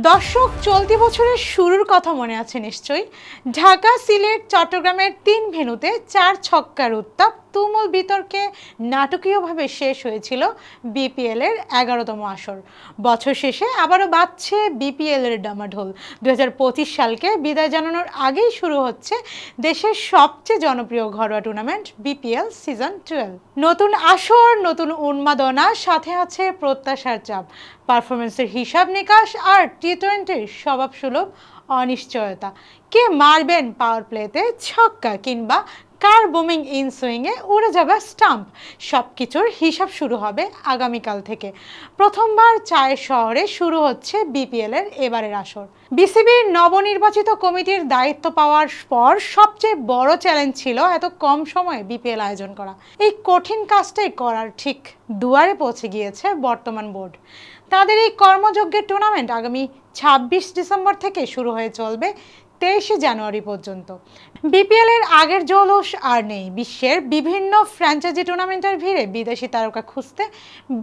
দর্শক, চলতি বছরের শুরুর কথা মনে আছে নিশ্চয়ই। ঢাকা, সিলেট, চট্টগ্রামের ৩ ভেন্যুতে ৪ ছক্কার উত্তাপ তুমুল বিতর্কে নাটকীয়ভাবে শেষ হয়েছিল বিপিএল এর ১১তম আসর। বছর শেষে আবারও বাজছে বিপিএল এর ডামাঢোল। ২০২৫ সালকে বিদায় জানানোর আগেই শুরু হচ্ছে দেশের সবচেয়ে জনপ্রিয় ঘরোয়া টুর্নামেন্ট বিপিএল সিজন 12। নতুন আসর, নতুন উন্মাদনা, সাথে আছে প্রত্যাশার চাপ, পারফরমেন্সের হিসাব নিকাশ আর টি-20-র স্বভাবসুলভ অনিশ্চয়তা। কে মারবেন পাওয়ার প্লেতে ছক্কা, কিংবা কার বোমিং ইন সুইংয়ে উড়ে যাবে স্টাম্প, সবকিছুর হিসাব শুরু হবে আগামীকাল থেকে। প্রথমবার চায়ের শহরে শুরু হচ্ছে বিপিএল এর এবারের আসর। বিসিবির নবনির্বাচিত কমিটির দায়িত্ব পাওয়ার পর সবচেয়ে বড় চ্যালেঞ্জ ছিল এত কম সময়ে বিপিএল আয়োজন করা। এই কঠিন কাজটাই করার ঠিক দুয়ারে পৌঁছে গিয়েছে বর্তমান বোর্ড। তাদের এই কর্মযজ্ঞের টুর্নামেন্ট আগামী ২৬ ডিসেম্বর থেকে শুরু হয়ে চলবে ২৩ জানুয়ারি পর্যন্ত। বিপিএল এর আগের জৌলুস আর নেই। বিশ্বের বিভিন্ন ফ্র্যাঞ্চাইজি টুর্নামেন্টের ভিড়ে বিদেশি তারকা খুঁজতে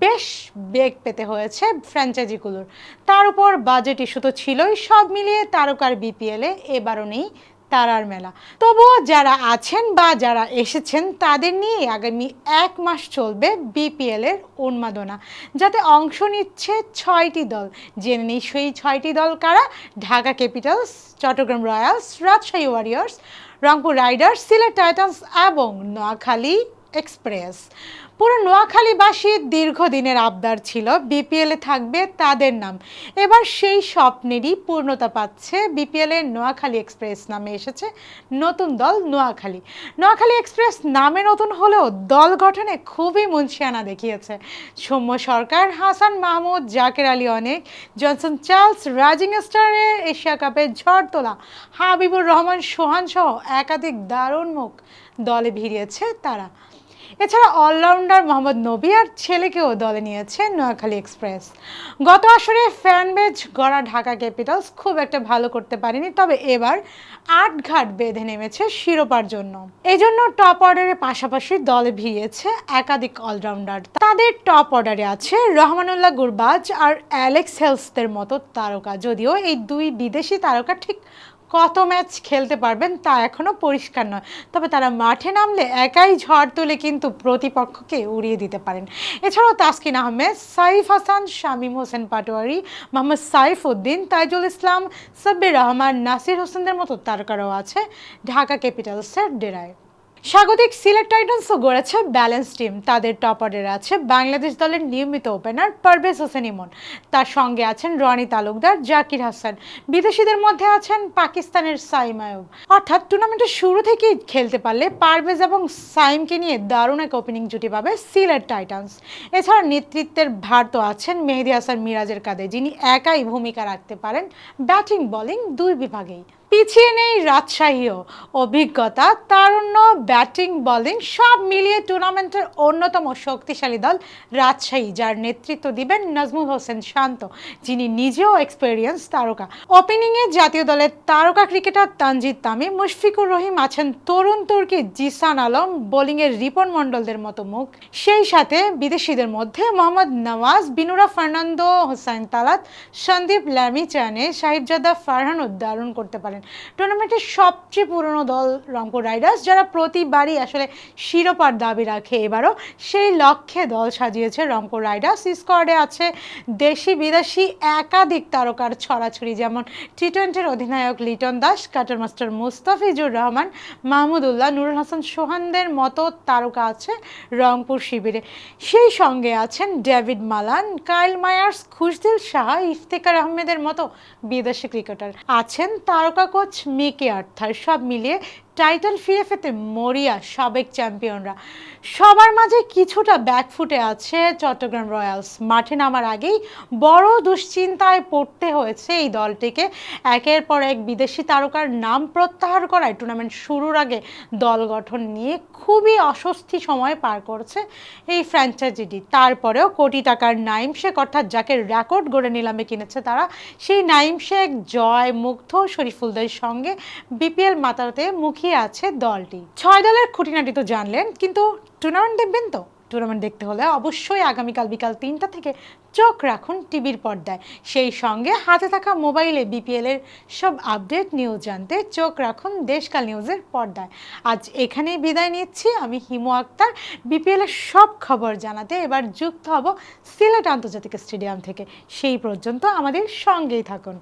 বেশ বেগ পেতে হয়েছে ফ্র্যাঞ্চাইজিগুলোর। তার উপর বাজেট ইস্যু তো ছিলই। সব মিলিয়ে তারকার বিপিএলে এবারও নেই তারার মেলা। তবুও যারা আছেন বা যারা এসেছেন তাদের নিয়ে আগামী ১ মাস চলবে বিপিএল এর উন্মাদনা, যাতে অংশ নিচ্ছে ৬টি দল। জেনে নিই সেই ৬টি দল কারা। Dhaka Capitals, Chattogram Royals, Rajshahi Warriors, Rangpur Riders, Sylhet Titans এবং নোয়াখালী এক্সপ্রেস। পুরো নোয়াখালীবাসীর দীর্ঘদিনের আবদার ছিল বিপিএলে থাকবে তাদের নাম। এবার সেই স্বপ্নেরই পূর্ণতা পাচ্ছে। বিপিএল এর নোয়াখালী এক্সপ্রেস নামে এসেছে নতুন দল নোয়াখালী। নোয়াখালী এক্সপ্রেস নামে নতুন হলেও দল গঠনে খুবই মুনশিয়ানা দেখিয়েছে। সৌম্য সরকার, হাসান মাহমুদ, জাকের আলী অনেক, জনসন চার্লস, রাজিং স্টারের এশিয়া কাপের ঝড় তোলা হাবিবুর রহমান সোহান সহ একাধিক দারুণ মুখ দলে ভিড়িয়েছে তারা। এছাড়া অলরাউন্ডার মোহাম্মদ নবী আর ছেলেকেও দলে নিয়েছে নোয়াখালী এক্সপ্রেস। গত আসরে ফ্যানবেজ গড়া ঢাকা ক্যাপিটালস খুব একটা ভালো করতে পারেনি, তবে এবার আটঘাট বেঁধে নেমেছে শিরোপার জন্য। এই জন্য টপ অর্ডারের পাশাপাশি দলে ভিড়িয়েছে একাধিক অলরাউন্ডার। তাদের টপ অর্ডারে আছে রহমানুল্লাহ গুরবাজ আর অ্যালেক্স হেলসদের মতো তারকা। যদিও এই দুই বিদেশি তারকা ঠিক কত ম্যাচ খেলতে পারবেন তা এখনও পরিষ্কার নয়, তবে তারা মাঠে নামলে একাই ঝড় তুলে কিন্তু প্রতিপক্ষকে উড়িয়ে দিতে পারেন। এছাড়াও তাসকিন আহমেদ, সাইফ হাসান, শামীম হোসেন পাটোয়ারি, মোহাম্মদ সাইফ উদ্দিন, তাইজুল ইসলাম, সাব্বির রহমান, নাসির হোসেনদের মতো তারকারাও আছে ঢাকা ক্যাপিটালসের ডেরায়। স্বাগতিক সিলেট টাইটান্সও গড়েছে ব্যালেন্স টিম। তাদের টপ অর্ডারে আছে বাংলাদেশ দলের নিয়মিত ওপেনার পারভেজ হোসেন ইমন, তার সঙ্গে আছেন রনি তালুকদার, জাকির হাসান। বিদেশিদের মধ্যে আছেন পাকিস্তানের সাইম আয়ুব। অর্থাৎ টুর্নামেন্টের শুরু থেকেই খেলতে পারলে পারভেজ এবং সাইমকে নিয়ে দারুণ এক ওপেনিং জুটি পাবে সিলেট টাইটান্স। এছাড়া নেতৃত্বের ভার তো আছেন মেহেদী হাসান মিরাজের কাঁধে, যিনি একাই ভূমিকা রাখতে পারেন ব্যাটিং বোলিং দুই বিভাগেই। পিছিয়ে নেই রাজশাহীও। অভিজ্ঞতা, তারুণ্য, ব্যাটিং বোলিং সব মিলিয়ে টুর্নামেন্টের অন্যতম শক্তিশালী দল রাজশাহী, যার নেতৃত্ব দিবেন নাজমুল হোসেন শান্ত, যিনি নিজেও এক্সপেরিয়েন্স তারকা। ওপেনিংয়ে জাতীয় দলের তারকা ক্রিকেটার তানজিদ তামিম, মুশফিকুর রহিম আছেন তরুণ তুর্কি জিসান আলম, বোলিংয়ের রিপন মণ্ডলদের মতো মুখ। সেই সাথে বিদেশিদের মধ্যে মোহাম্মদ নওয়াজ, বিনুরা ফার্নান্দো, হোসাইন তালাত, সন্দীপ ল্যামি চানে, সাহিবজাদা ফারহানও দারুণ করতে পারেন। টুর্নামেন্টের সবচেয়ে পুরনো দল রংপুর রাইডার্স, যারা প্রতিবারই আসলে শিরোপার দাবি রাখে, এবারও সেই লক্ষ্যে দল সাজিয়েছে রংপুর রাইডার্স। স্কোয়াডে আছে দেশি বিদেশি একাধিক তারকার ছড়াছড়ি, যেমন টি-20-র অধিনায়ক লিটন দাস, কাটার মাস্টার মুস্তাফিজুর রহমান, মাহমুদুল্লাহ, নুরুল হাসান সোহানদের মতো তারকা আছে রংপুর শিবিরে। সেই সঙ্গে আছেন David Malan, Kyle Mayers, Khushdil Saha, Iftekhar আহমেদের মতো বিদেশি ক্রিকেটার আছেন তারকা কোচ মিকি আর্থার। সব মিলিয়ে টাইটেল ফিরে পেতে মরিয়া সাবেক চ্যাম্পিয়নরা। সবার মাঝে কিছুটা ব্যাকফুটে আছে চট্টগ্রাম রয়্যালস। মাঠে নামার আগেই বড় দুশ্চিন্তায় পড়তে হয়েছে এই দলটিকে। একের পর এক বিদেশি তারকার নাম প্রত্যাহার করায় টুর্নামেন্ট শুরুর আগে দল গঠন নিয়ে খুবই অস্বস্তি সময় পার করছে এই ফ্র্যাঞ্চাইজিটি। তারপরেও কোটি টাকার নাইম শেখ, অর্থাৎ যাকে রেকর্ড গড়ে নিলামে কিনেছে তারা, সেই নাইম শেখ, জয়, মুগ্ধ, শরীফুলদের সঙ্গে বিপিএল মাতাতে মুখিয়ে আছে দলটি। 6 দলের খুঁটিনাটি তো জানলেন, কিন্তু টুর্নামেন্ট দেখবেন তো? টুর্নামেন্ট দেখতে হলে অবশ্যই আগামীকাল বিকাল ৩টা থেকে চোখ রাখুন টিভির পর্দায়। সেই সঙ্গে হাতে থাকা মোবাইলে বিপিএলের সব আপডেট নিউজ জানতে চোখ রাখুন দেশকাল নিউজের পর্দায়। আজ এখানেই বিদায় নিচ্ছি, আমি হিমু আক্তার। বিপিএলের সব খবর জানাতে এবার যুক্ত হব সিলেট আন্তর্জাতিক স্টেডিয়াম থেকে। সেই পর্যন্ত আমাদের সঙ্গেই থাকুন।